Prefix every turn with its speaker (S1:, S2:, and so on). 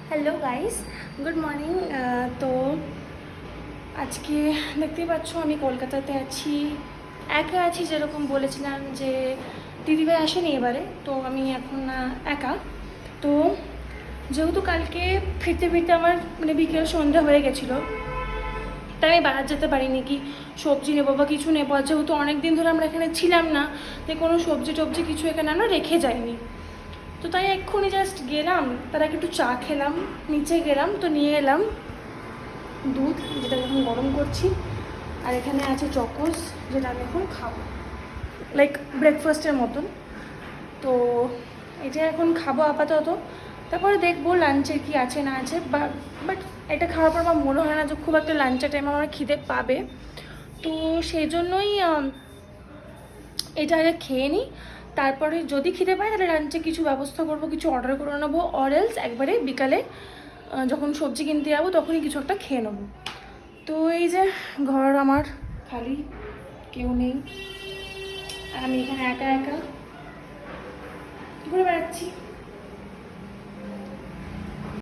S1: Hello guys, good morning. তো আজকে দেখতেই পাচ্ছ আমি কলকাতাতে আছি, একা আছি। যেরকম বলেছিলাম যে দিদিভাই আসেনি এবারে, তো আমি এখন একা। তো যেহেতু কালকে ফিরতে ফিরতে আমার বিকেল সন্ধ্যা হয়ে গেছিলো, তাই আমি বাজার যেতে পারিনি, কি সবজি নেবো বা কিছু নেবো। আর যেহেতু অনেক দিন ধরে আমরা এখানে ছিলাম না, তাই কোনো সবজি টবজি কিছু এখানে আমরা রেখে যাইনি। তো তাই এক্ষুনি জাস্ট গেলাম, তার আগে একটু চা খেলাম, নিচে গেলাম, তো নিয়ে এলাম দুধ, যেটা এখন গরম করছি। আর এখানে আছে চকোস, যেটা আমি এখন খাবো, লাইক ব্রেকফাস্টের মতন। তো এটা এখন খাবো আপাতত, তারপরে দেখবো লাঞ্চে কি আছে না আছে। বাট এটা খাওয়ার পর আমার মনে হয় না যে খুব একটা লাঞ্চের টাইম আমার খিদে পাবে। তো সেই জন্যই এটা আগে খেয়ে নিই, তারপরে যদি খিদে পায় তাহলে লাঞ্চে কিছু ব্যবস্থা করবো, কিছু অর্ডার করে নেবো। অরেলস একবারে বিকালে যখন সবজি কিনতে যাবো তখনই কিছু একটা খেয়ে নেবো। তো এই যে ঘর আমার খালি, কেউ নেই, আর আমি এখানে একা একা ঘুরে বেড়াচ্ছি।